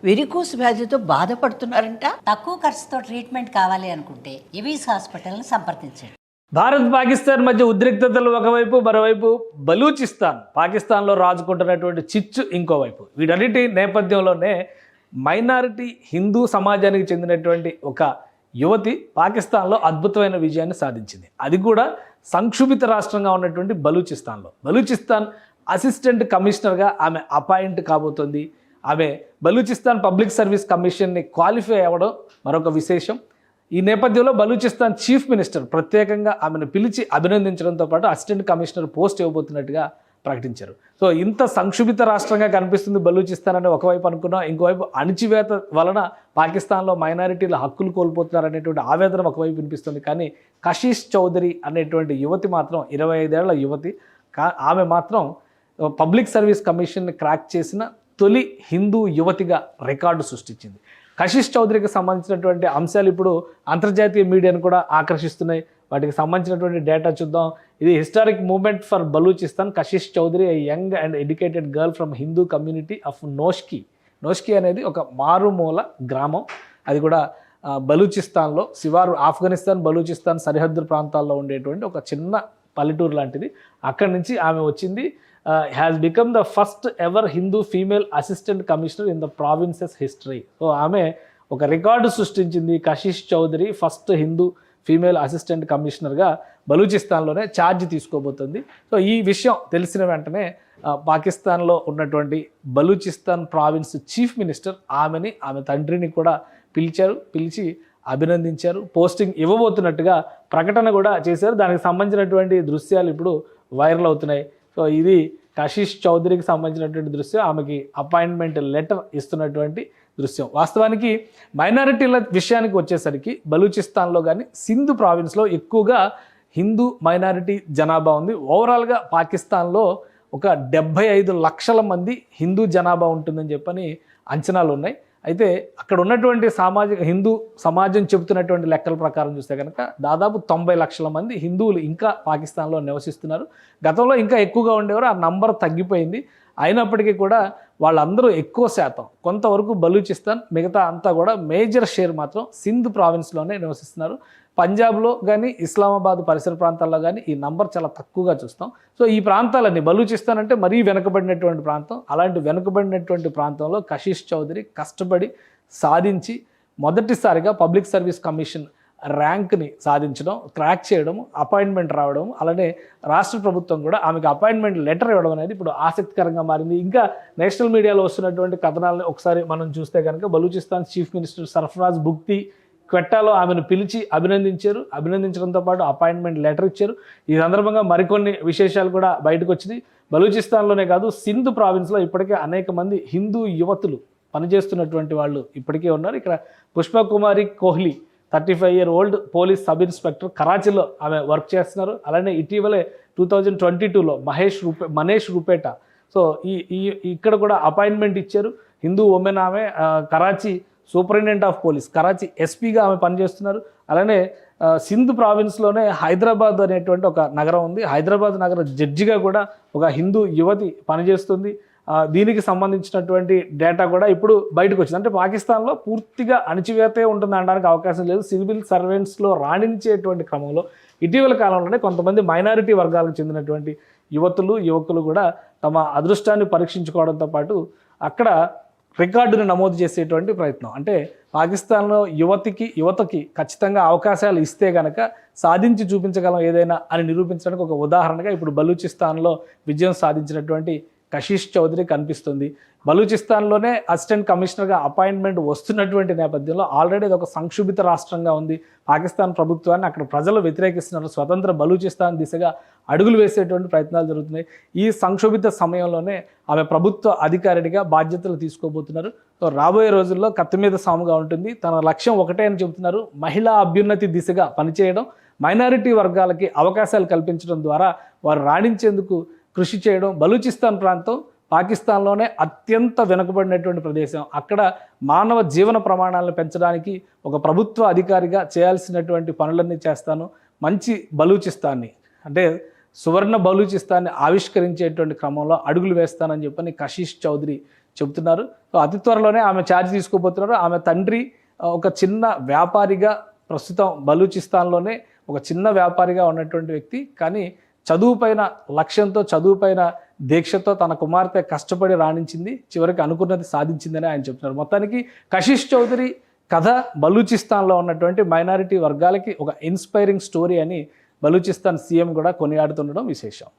Varicose వ్యాధితో బాధపడుతున్నారంట. తక్కువ ఖర్చుతో ట్రీట్మెంట్ కావాలి అనుకుంటే ఇవీస్ హాస్పిటల్ని సంప్రదించండి. భారత్ పాకిస్తాన్ మధ్య ఉద్రిక్తతలు ఒకవైపు, మరోవైపు బలూచిస్తాన్ పాకిస్తాన్లో రాజుకుంటున్నటువంటి చిచ్చు ఇంకోవైపు. వీటన్నిటి నేపథ్యంలోనే మైనారిటీ హిందూ సమాజానికి చెందినటువంటి ఒక యువతి పాకిస్తాన్లో అద్భుతమైన విజయాన్ని సాధించింది. అది కూడా సంక్షుభిత రాష్ట్రంగా ఉన్నటువంటి బలూచిస్తాన్ అసిస్టెంట్ కమిషనర్గా ఆమె అపాయింట్ కాబోతోంది. ఆమె బలూచిస్తాన్ పబ్లిక్ సర్వీస్ కమిషన్ని క్వాలిఫై అవ్వడం మరొక విశేషం. ఈ నేపథ్యంలో బలూచిస్తాన్ చీఫ్ మినిస్టర్ ప్రత్యేకంగా ఆమెను పిలిచి అభినందించడంతో పాటు అసిస్టెంట్ కమిషనర్ పోస్ట్ ఇవ్వబోతున్నట్టుగా ప్రకటించారు. సో ఇంత సంక్షుభిత రాష్ట్రంగా కనిపిస్తుంది బలూచిస్తాన్ అని ఒకవైపు అనుకున్నా, ఇంకోవైపు అణిచివేత వలన పాకిస్తాన్లో మైనారిటీల హక్కులు కోల్పోతున్నారు అనేటువంటి ఆవేదన ఒకవైపు వినిపిస్తుంది. కానీ కషీష్ చౌదరి అనేటువంటి యువతి మాత్రం 25 ఏళ్ల యువతి. ఆమె మాత్రం పబ్లిక్ సర్వీస్ కమిషన్ని క్రాక్ చేసిన తొలి హిందూ యువతిగా రికార్డు సృష్టించింది. కషీష్ చౌదరికి సంబంధించినటువంటి అంశాలు ఇప్పుడు అంతర్జాతీయ మీడియాను కూడా ఆకర్షిస్తున్నాయి. వాటికి సంబంధించినటువంటి డేటా చూద్దాం. ఇది historic moment for Balochistan. Kashish Chaudhary a young and educated girl from Hindu community of Noshki అనేది ఒక మారుమూల గ్రామం. అది కూడా బలూచిస్తాన్లో శివారు, ఆఫ్ఘనిస్తాన్ బలూచిస్తాన్ సరిహద్దు ప్రాంతాల్లో ఉండేటువంటి ఒక చిన్న పల్లెటూరు లాంటిది. అక్కడి నుంచి ఆమె వచ్చింది. Has become the first ever Hindu female assistant commissioner in the provinces history. So ఆమె ఒక రికార్డు సృష్టించింది. Kashish Chaudhary first Hindu female assistant కమిషనర్గా బలూచిస్తాన్లోనే ఛార్జ్ తీసుకోబోతుంది. సో ఈ విషయం తెలిసిన వెంటనే పాకిస్తాన్లో ఉన్నటువంటి బలూచిస్తాన్ ప్రావిన్స్ చీఫ్ మినిస్టర్ ఆమె తండ్రిని కూడా పిలిచి అభినందించారు. పోస్టింగ్ ఇవ్వబోతున్నట్టుగా ప్రకటన కూడా చేశారు. దానికి సంబంధించినటువంటి దృశ్యాలు ఇప్పుడు వైరల్ అవుతున్నాయి. సో ఇది కషీష్ చౌదరికి సంబంధించినటువంటి దృశ్యం. ఆమెకి అపాయింట్మెంట్ లెటర్ ఇస్తున్నటువంటి దృశ్యం. వాస్తవానికి మైనారిటీల విషయానికి వచ్చేసరికి బలూచిస్తాన్లో కానీ సింధు ప్రావిన్స్లో ఎక్కువగా హిందూ మైనారిటీ జనాభా ఉంది. ఓవరాల్గా పాకిస్తాన్లో ఒక 75 లక్షల మంది హిందూ జనాభా ఉంటుందని చెప్పని అంచనాలు ఉన్నాయి. అయితే అక్కడ ఉన్నటువంటి హిందూ సమాజం చెబుతున్నటువంటి లెక్కల ప్రకారం చూస్తే కనుక దాదాపు 90 లక్షల మంది హిందువులు ఇంకా పాకిస్తాన్లో నివసిస్తున్నారు. గతంలో ఇంకా ఎక్కువగా ఉండేవారు, ఆ నంబర్ తగ్గిపోయింది. అయినప్పటికీ కూడా వాళ్ళందరూ ఎక్కువ శాతం కొంతవరకు బలూచిస్తాన్, మిగతా అంతా కూడా మేజర్ షేర్ మాత్రం సింధ్ ప్రావిన్స్లోనే నివసిస్తున్నారు. పంజాబ్లో కానీ ఇస్లామాబాద్ పరిసర ప్రాంతాల్లో కానీ ఈ నంబర్ చాలా తక్కువగా చూస్తాం. సో ఈ ప్రాంతాలన్నీ బలూచిస్తాన్ అంటే మరీ వెనుకబడినటువంటి ప్రాంతం. అలాంటి వెనుకబడినటువంటి ప్రాంతంలో కషీష్ చౌదరి కష్టపడి సాధించి మొదటిసారిగా పబ్లిక్ సర్వీస్ కమిషన్ ర్యాంక్ని సాధించడం, క్రాక్ చేయడం, అపాయింట్మెంట్ రావడం, అలానే రాష్ట్ర ప్రభుత్వం కూడా ఆమెకు అపాయింట్మెంట్ లెటర్ ఇవ్వడం అనేది ఇప్పుడు ఆసక్తికరంగా మారింది. ఇంకా నేషనల్ మీడియాలో వస్తున్నటువంటి కథనాలను ఒకసారి మనం చూస్తే కనుక బలూచిస్తాన్ చీఫ్ మినిస్టర్ సర్ఫరాజ్ బుగ్తి క్వెట్టాలో ఆమెను పిలిచి అభినందించడంతో పాటు అపాయింట్మెంట్ లెటర్ ఇచ్చారు. ఈ సందర్భంగా మరికొన్ని విశేషాలు కూడా బయటకు వచ్చినాయి. బలూచిస్తాన్లోనే కాదు, సింధ్ ప్రావిన్స్లో ఇప్పటికే అనేక మంది హిందూ యువతులు పనిచేస్తున్నటువంటి వాళ్ళు ఇప్పటికే ఉన్నారు. ఇక్కడ Pushpa Kumari Kohli 35 year old police sub inspector కరాచీలో ఆమె వర్క్ చేస్తున్నారు. అలానే ఇటీవలే 2022లో మనీష్ రూపేటా. సో ఇక్కడ కూడా అపాయింట్మెంట్ ఇచ్చారు. హిందూ ఉమెన్. ఆమె Karachi superintendent of police, Karachi ఎస్పీగా ఆమె పనిచేస్తున్నారు. అలానే సింధ్ ప్రావిన్స్లోనే హైదరాబాద్ అనేటువంటి ఒక నగరం ఉంది. హైదరాబాద్ నగర జడ్జిగా కూడా ఒక హిందూ యువతి పనిచేస్తుంది. దీనికి సంబంధించినటువంటి డేటా కూడా ఇప్పుడు బయటకు వచ్చింది. అంటే పాకిస్తాన్లో పూర్తిగా అణచివేతే ఉంటుంది అనడానికి అవకాశం లేదు. సివిల్ సర్వెంట్స్లో రాణించేటువంటి క్రమంలో ఇటీవల కాలంలోనే కొంతమంది మైనారిటీ వర్గాలకు చెందినటువంటి యువకులు కూడా తమ అదృష్టాన్ని పరీక్షించుకోవడంతో పాటు అక్కడ రికార్డును నమోదు చేసేటువంటి ప్రయత్నం. అంటే పాకిస్తాన్లో యువతకి ఖచ్చితంగా అవకాశాలు ఇస్తే కనుక సాధించి చూపించగలం ఏదైనా అని నిరూపించడానికి ఒక ఉదాహరణగా ఇప్పుడు బలూచిస్తాన్లో విజయం సాధించినటువంటి కషీష్ చౌదరి కనిపిస్తుంది. బలూచిస్తాన్లోనే అసిస్టెంట్ కమిషనర్గా అపాయింట్మెంట్ వస్తున్నటువంటి నేపథ్యంలో ఆల్రెడీ అది ఒక సంక్షుభిత రాష్ట్రంగా ఉంది. పాకిస్తాన్ ప్రభుత్వాన్ని అక్కడ ప్రజలు వ్యతిరేకిస్తున్నారు. స్వతంత్ర బలూచిస్తాన్ దిశగా అడుగులు వేసేటువంటి ప్రయత్నాలు జరుగుతున్నాయి. ఈ సంక్షోభిత సమయంలోనే ఆమె ప్రభుత్వ అధికారిగా బాధ్యతలు తీసుకోబోతున్నారు. సో రాబోయే రోజుల్లో కత్తి మీద సాముగా ఉంటుంది. తన లక్ష్యం ఒకటే అని చెబుతున్నారు, మహిళా అభ్యున్నతి దిశగా పనిచేయడం, మైనారిటీ వర్గాలకి అవకాశాలు కల్పించడం ద్వారా వారు రాణించేందుకు కృషి చేయడం. బలూచిస్తాన్ ప్రాంతం పాకిస్తాన్లోనే అత్యంత వెనుకబడినటువంటి ప్రదేశం. అక్కడ మానవ జీవన ప్రమాణాలను పెంచడానికి ఒక ప్రభుత్వ అధికారిగా చేయాల్సినటువంటి పనులన్నీ చేస్తాను, మంచి బలూచిస్తాన్ని అంటే సువర్ణ బలూచిస్తాన్ని ఆవిష్కరించేటువంటి క్రమంలో అడుగులు వేస్తానని చెప్పని కషీష్ చౌదరి చెబుతున్నారు. సో అతి త్వరలోనే ఆమె ఛార్జ్ తీసుకోబోతున్నారు. ఆమె తండ్రి ఒక చిన్న వ్యాపారిగా, ప్రస్తుతం బలూచిస్తాన్లోనే ఒక చిన్న వ్యాపారిగా ఉన్నటువంటి వ్యక్తి, కానీ చదువు పైన లక్ష్యంతో, చదువు పైన దీక్షతో తన కుమార్తె కష్టపడి రాణించింది, చివరికి అనుకున్నది సాధించిందని ఆయన చెప్తున్నారు. మొత్తానికి కశిష్ చౌదరి కథ బలూచిస్తాన్లో ఉన్నటువంటి మైనారిటీ వర్గాలకి ఒక ఇన్స్పైరింగ్ స్టోరీ అని బలూచిస్తాన్ సీఎం కూడా కొనియాడుతుండడం విశేషం.